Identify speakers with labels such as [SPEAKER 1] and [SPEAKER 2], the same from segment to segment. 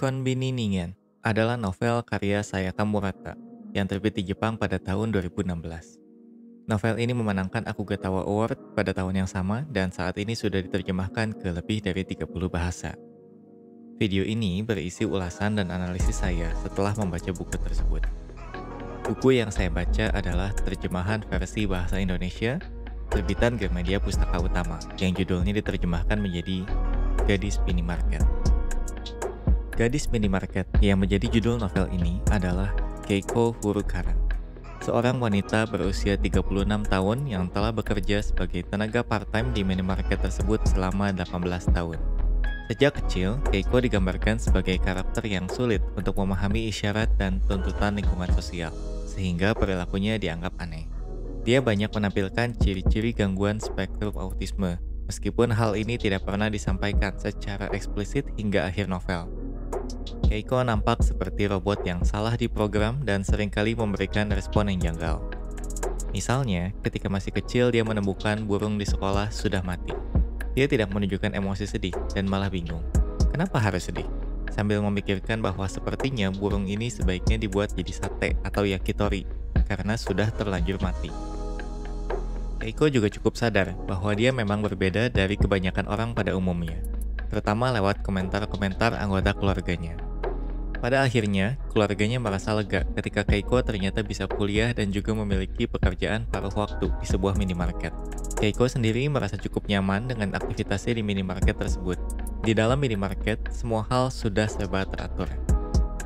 [SPEAKER 1] Konbini Ningen adalah novel karya Sayaka Murata yang terbit di Jepang pada tahun 2016. Novel ini memenangkan Akugatawa Award pada tahun yang sama dan saat ini sudah diterjemahkan ke lebih dari 30 bahasa. Video ini berisi ulasan dan analisis saya setelah membaca buku tersebut. Buku yang saya baca adalah terjemahan versi bahasa Indonesia terbitan Gramedia Pustaka Utama yang judulnya diterjemahkan menjadi Gadis Minimarket. Gadis Minimarket yang menjadi judul novel ini adalah Keiko Furukawa, seorang wanita berusia 36 tahun yang telah bekerja sebagai tenaga part-time di minimarket tersebut selama 18 tahun. Sejak kecil, Keiko digambarkan sebagai karakter yang sulit untuk memahami isyarat dan tuntutan lingkungan sosial, sehingga perilakunya dianggap aneh. Dia banyak menampilkan ciri-ciri gangguan spektrum autisme, meskipun hal ini tidak pernah disampaikan secara eksplisit hingga akhir novel. Keiko nampak seperti robot yang salah diprogram dan seringkali memberikan respon yang janggal. Misalnya, ketika masih kecil dia menemukan burung di sekolah sudah mati. Dia tidak menunjukkan emosi sedih dan malah bingung. Kenapa harus sedih? Sambil memikirkan bahwa sepertinya burung ini sebaiknya dibuat jadi sate atau yakitori karena sudah terlanjur mati. Keiko juga cukup sadar bahwa dia memang berbeda dari kebanyakan orang pada umumnya, terutama lewat komentar-komentar anggota keluarganya. Pada akhirnya, keluarganya merasa lega ketika Keiko ternyata bisa kuliah dan juga memiliki pekerjaan paruh waktu di sebuah minimarket. Keiko sendiri merasa cukup nyaman dengan aktivitasnya di minimarket tersebut. Di dalam minimarket, semua hal sudah serba teratur.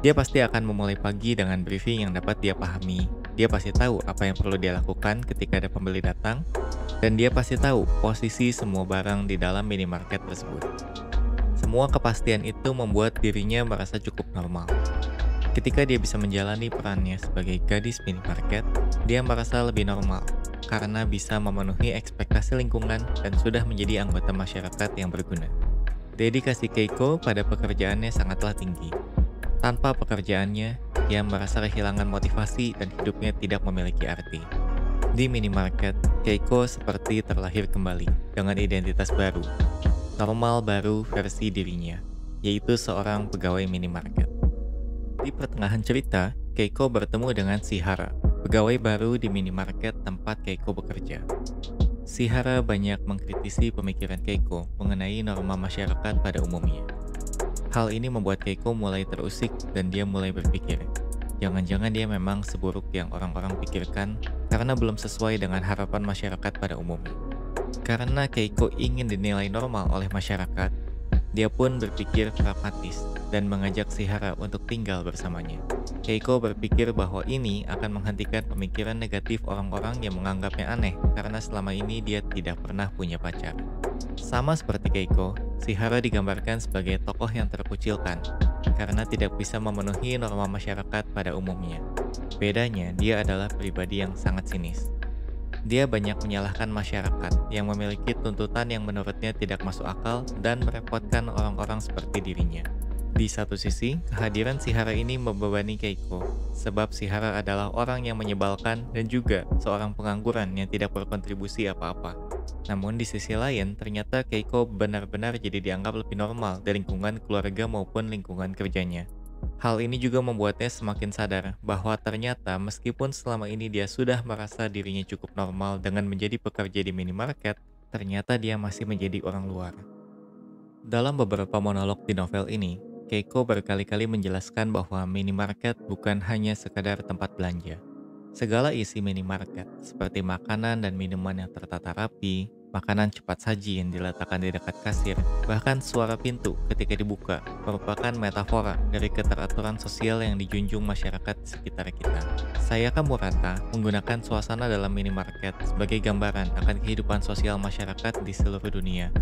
[SPEAKER 1] Dia pasti akan memulai pagi dengan briefing yang dapat dia pahami. Dia pasti tahu apa yang perlu dia lakukan ketika ada pembeli datang, dan dia pasti tahu posisi semua barang di dalam minimarket tersebut. Semua kepastian itu membuat dirinya merasa cukup normal. Ketika dia bisa menjalani perannya sebagai gadis minimarket, dia merasa lebih normal karena bisa memenuhi ekspektasi lingkungan dan sudah menjadi anggota masyarakat yang berguna. Dedikasi Keiko pada pekerjaannya sangatlah tinggi. Tanpa pekerjaannya, ia merasa kehilangan motivasi dan hidupnya tidak memiliki arti. Di minimarket, Keiko seperti terlahir kembali dengan identitas baru. Normal baru versi dirinya, yaitu seorang pegawai minimarket. Di pertengahan cerita, Keiko bertemu dengan Shihara, pegawai baru di minimarket tempat Keiko bekerja. Shihara banyak mengkritisi pemikiran Keiko mengenai norma masyarakat pada umumnya. Hal ini membuat Keiko mulai terusik dan dia mulai berpikir, jangan-jangan dia memang seburuk yang orang-orang pikirkan karena belum sesuai dengan harapan masyarakat pada umumnya. Karena Keiko ingin dinilai normal oleh masyarakat, dia pun berpikir pragmatis dan mengajak Shihara untuk tinggal bersamanya. Keiko berpikir bahwa ini akan menghentikan pemikiran negatif orang-orang yang menganggapnya aneh karena selama ini dia tidak pernah punya pacar. Sama seperti Keiko, Shihara digambarkan sebagai tokoh yang terkucilkan karena tidak bisa memenuhi norma masyarakat pada umumnya. Bedanya, dia adalah pribadi yang sangat sinis. Dia banyak menyalahkan masyarakat yang memiliki tuntutan yang menurutnya tidak masuk akal dan merepotkan orang-orang seperti dirinya. Di satu sisi, kehadiran Shihara ini membebani Keiko, sebab Shihara adalah orang yang menyebalkan dan juga seorang pengangguran yang tidak berkontribusi apa-apa. Namun di sisi lain, ternyata Keiko benar-benar jadi dianggap lebih normal dari lingkungan keluarga maupun lingkungan kerjanya. Hal ini juga membuatnya semakin sadar bahwa ternyata meskipun selama ini dia sudah merasa dirinya cukup normal dengan menjadi pekerja di minimarket, ternyata dia masih menjadi orang luar. Dalam beberapa monolog di novel ini, Keiko berkali-kali menjelaskan bahwa minimarket bukan hanya sekadar tempat belanja. Segala isi minimarket, seperti makanan dan minuman yang tertata rapi, makanan cepat saji yang diletakkan di dekat kasir, bahkan suara pintu ketika dibuka, merupakan metafora dari keteraturan sosial yang dijunjung masyarakat di sekitar kita. Sayaka Murata menggunakan suasana dalam minimarket sebagai gambaran akan kehidupan sosial masyarakat di seluruh dunia.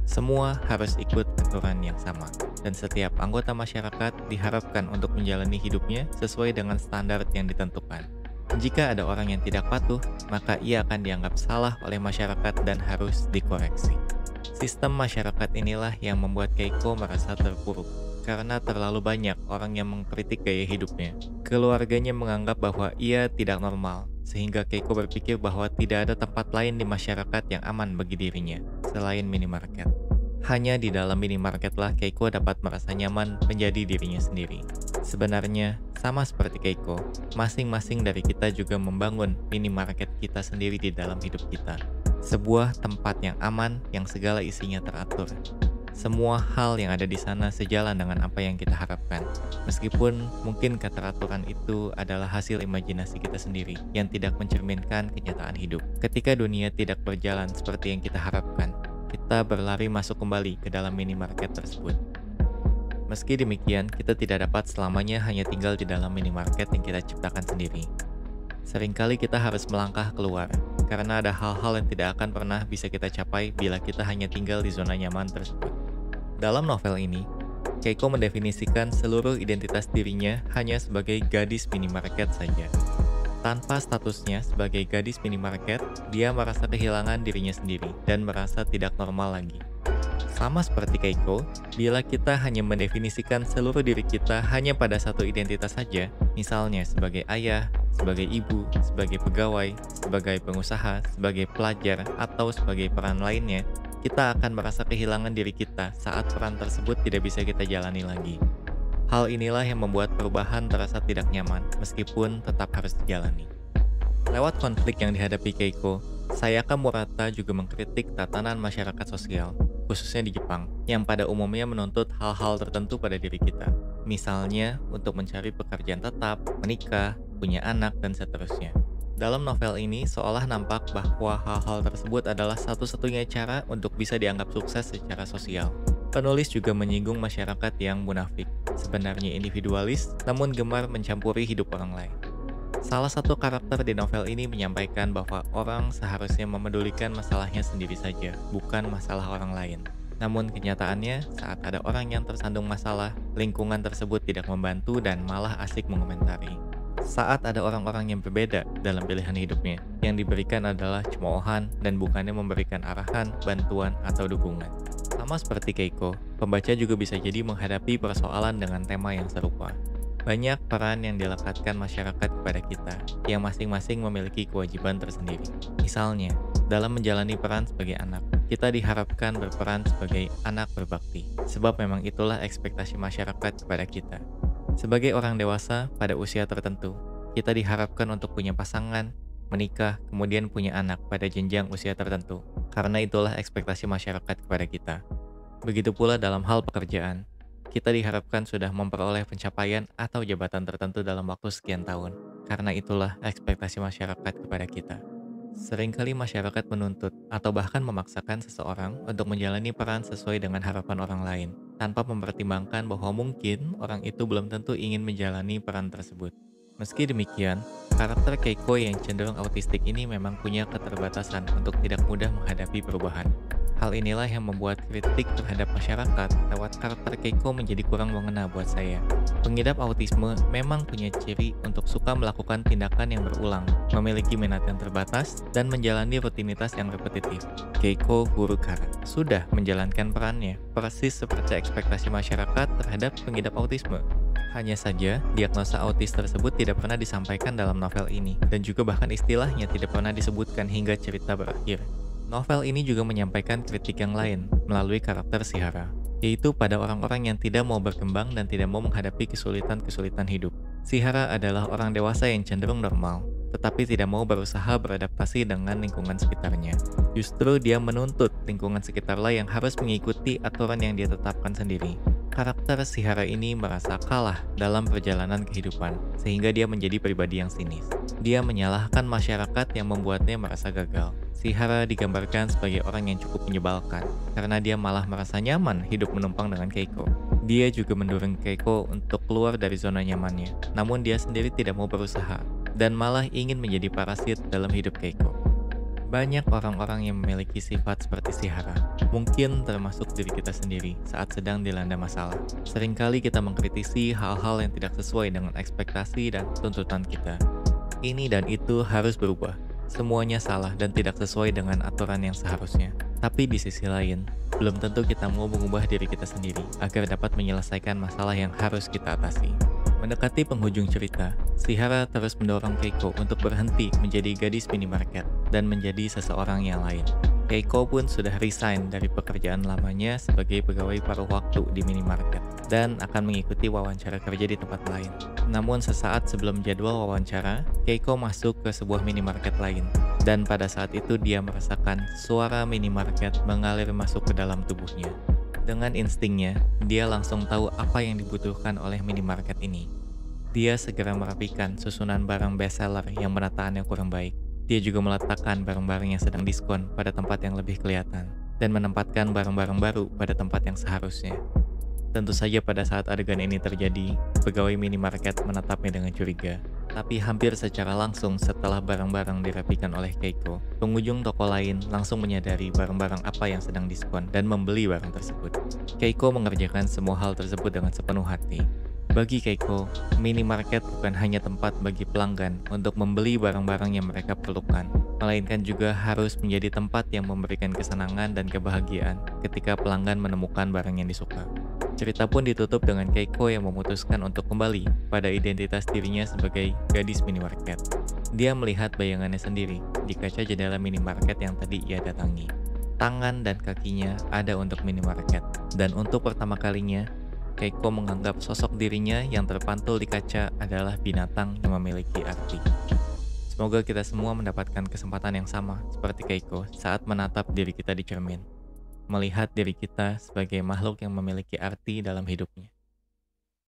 [SPEAKER 1] Semua harus ikut aturan yang sama, dan setiap anggota masyarakat diharapkan untuk menjalani hidupnya sesuai dengan standar yang ditentukan. Jika ada orang yang tidak patuh, maka ia akan dianggap salah oleh masyarakat dan harus dikoreksi. Sistem masyarakat inilah yang membuat Keiko merasa terpuruk, karena terlalu banyak orang yang mengkritik gaya hidupnya. Keluarganya menganggap bahwa ia tidak normal, sehingga Keiko berpikir bahwa tidak ada tempat lain di masyarakat yang aman bagi dirinya, selain minimarket. Hanya di dalam minimarketlah Keiko dapat merasa nyaman menjadi dirinya sendiri. Sebenarnya, sama seperti Keiko, masing-masing dari kita juga membangun minimarket kita sendiri di dalam hidup kita. Sebuah tempat yang aman, yang segala isinya teratur. Semua hal yang ada di sana sejalan dengan apa yang kita harapkan. Meskipun mungkin keteraturan itu adalah hasil imajinasi kita sendiri yang tidak mencerminkan kenyataan hidup. Ketika dunia tidak berjalan seperti yang kita harapkan, kita berlari masuk kembali ke dalam minimarket tersebut. Meski demikian, kita tidak dapat selamanya hanya tinggal di dalam minimarket yang kita ciptakan sendiri. Seringkali kita harus melangkah keluar, karena ada hal-hal yang tidak akan pernah bisa kita capai bila kita hanya tinggal di zona nyaman tersebut. Dalam novel ini, Keiko mendefinisikan seluruh identitas dirinya hanya sebagai gadis minimarket saja. Tanpa statusnya sebagai gadis minimarket, dia merasa kehilangan dirinya sendiri dan merasa tidak normal lagi. Sama seperti Keiko, bila kita hanya mendefinisikan seluruh diri kita hanya pada satu identitas saja, misalnya sebagai ayah, sebagai ibu, sebagai pegawai, sebagai pengusaha, sebagai pelajar, atau sebagai peran lainnya, kita akan merasa kehilangan diri kita saat peran tersebut tidak bisa kita jalani lagi. Hal inilah yang membuat perubahan terasa tidak nyaman, meskipun tetap harus dijalani. Lewat konflik yang dihadapi Keiko, Sayaka Murata juga mengkritik tatanan masyarakat sosial, khususnya di Jepang, yang pada umumnya menuntut hal-hal tertentu pada diri kita. Misalnya, untuk mencari pekerjaan tetap, menikah, punya anak, dan seterusnya. Dalam novel ini, seolah nampak bahwa hal-hal tersebut adalah satu-satunya cara untuk bisa dianggap sukses secara sosial. Penulis juga menyinggung masyarakat yang munafik, sebenarnya individualis, namun gemar mencampuri hidup orang lain. Salah satu karakter di novel ini menyampaikan bahwa orang seharusnya memedulikan masalahnya sendiri saja, bukan masalah orang lain. Namun kenyataannya, saat ada orang yang tersandung masalah, lingkungan tersebut tidak membantu dan malah asik mengomentari. Saat ada orang-orang yang berbeda dalam pilihan hidupnya, yang diberikan adalah cemoohan dan bukannya memberikan arahan, bantuan, atau dukungan. Sama seperti Keiko, pembaca juga bisa jadi menghadapi persoalan dengan tema yang serupa. Banyak peran yang dilekatkan masyarakat kepada kita, yang masing-masing memiliki kewajiban tersendiri. Misalnya, dalam menjalani peran sebagai anak, kita diharapkan berperan sebagai anak berbakti, sebab memang itulah ekspektasi masyarakat kepada kita. Sebagai orang dewasa pada usia tertentu, kita diharapkan untuk punya pasangan, menikah, kemudian punya anak pada jenjang usia tertentu, karena itulah ekspektasi masyarakat kepada kita. Begitu pula dalam hal pekerjaan, kita diharapkan sudah memperoleh pencapaian atau jabatan tertentu dalam waktu sekian tahun, karena itulah ekspektasi masyarakat kepada kita. Seringkali masyarakat menuntut atau bahkan memaksakan seseorang untuk menjalani peran sesuai dengan harapan orang lain, tanpa mempertimbangkan bahwa mungkin orang itu belum tentu ingin menjalani peran tersebut. Meski demikian, karakter Keiko yang cenderung autistik ini memang punya keterbatasan untuk tidak mudah menghadapi perubahan. Hal inilah yang membuat kritik terhadap masyarakat lewat karakter Keiko menjadi kurang mengena buat saya. Pengidap autisme memang punya ciri untuk suka melakukan tindakan yang berulang, memiliki minat yang terbatas, dan menjalani rutinitas yang repetitif. Keiko Furukawa sudah menjalankan perannya persis seperti ekspektasi masyarakat terhadap pengidap autisme. Hanya saja, diagnosa autis tersebut tidak pernah disampaikan dalam novel ini, dan juga bahkan istilahnya tidak pernah disebutkan hingga cerita berakhir. Novel ini juga menyampaikan kritik yang lain melalui karakter Shihara, yaitu pada orang-orang yang tidak mau berkembang dan tidak mau menghadapi kesulitan-kesulitan hidup. Shihara adalah orang dewasa yang cenderung normal, tetapi tidak mau berusaha beradaptasi dengan lingkungan sekitarnya. Justru dia menuntut lingkungan sekitarlah yang harus mengikuti aturan yang dia tetapkan sendiri. Karakter Shihara ini merasa kalah dalam perjalanan kehidupan, sehingga dia menjadi pribadi yang sinis. Dia menyalahkan masyarakat yang membuatnya merasa gagal. Shihara digambarkan sebagai orang yang cukup menyebalkan, karena dia malah merasa nyaman hidup menumpang dengan Keiko. Dia juga mendorong Keiko untuk keluar dari zona nyamannya, namun dia sendiri tidak mau berusaha, dan malah ingin menjadi parasit dalam hidup Keiko. Banyak orang-orang yang memiliki sifat seperti Shihara, mungkin termasuk diri kita sendiri saat sedang dilanda masalah. Seringkali kita mengkritisi hal-hal yang tidak sesuai dengan ekspektasi dan tuntutan kita. Ini dan itu harus berubah. Semuanya salah dan tidak sesuai dengan aturan yang seharusnya. Tapi di sisi lain, belum tentu kita mau mengubah diri kita sendiri agar dapat menyelesaikan masalah yang harus kita atasi. Mendekati penghujung cerita, Shihara terus mendorong Keiko untuk berhenti menjadi gadis minimarket dan menjadi seseorang yang lain. Keiko pun sudah resign dari pekerjaan lamanya sebagai pegawai paruh waktu di minimarket dan akan mengikuti wawancara kerja di tempat lain. Namun sesaat sebelum jadwal wawancara, Keiko masuk ke sebuah minimarket lain. Dan pada saat itu dia merasakan suara minimarket mengalir masuk ke dalam tubuhnya. Dengan instingnya, dia langsung tahu apa yang dibutuhkan oleh minimarket ini. Dia segera merapikan susunan barang bestseller yang penataannya kurang baik. Dia juga meletakkan barang-barang yang sedang diskon pada tempat yang lebih kelihatan, dan menempatkan barang-barang baru pada tempat yang seharusnya. Tentu saja pada saat adegan ini terjadi, pegawai minimarket menatapnya dengan curiga. Tapi hampir secara langsung setelah barang-barang dirapikan oleh Keiko, pengunjung toko lain langsung menyadari barang-barang apa yang sedang diskon dan membeli barang tersebut. Keiko mengerjakan semua hal tersebut dengan sepenuh hati. Bagi Keiko, minimarket bukan hanya tempat bagi pelanggan untuk membeli barang-barang yang mereka perlukan, melainkan juga harus menjadi tempat yang memberikan kesenangan dan kebahagiaan ketika pelanggan menemukan barang yang disuka. Cerita pun ditutup dengan Keiko yang memutuskan untuk kembali pada identitas dirinya sebagai gadis minimarket. Dia melihat bayangannya sendiri di kaca jendela minimarket yang tadi ia datangi. Tangan dan kakinya ada untuk minimarket, dan untuk pertama kalinya, Keiko menganggap sosok dirinya yang terpantul di kaca adalah binatang yang memiliki arti. Semoga kita semua mendapatkan kesempatan yang sama seperti Keiko saat menatap diri kita di cermin. Melihat diri kita sebagai makhluk yang memiliki arti dalam hidupnya.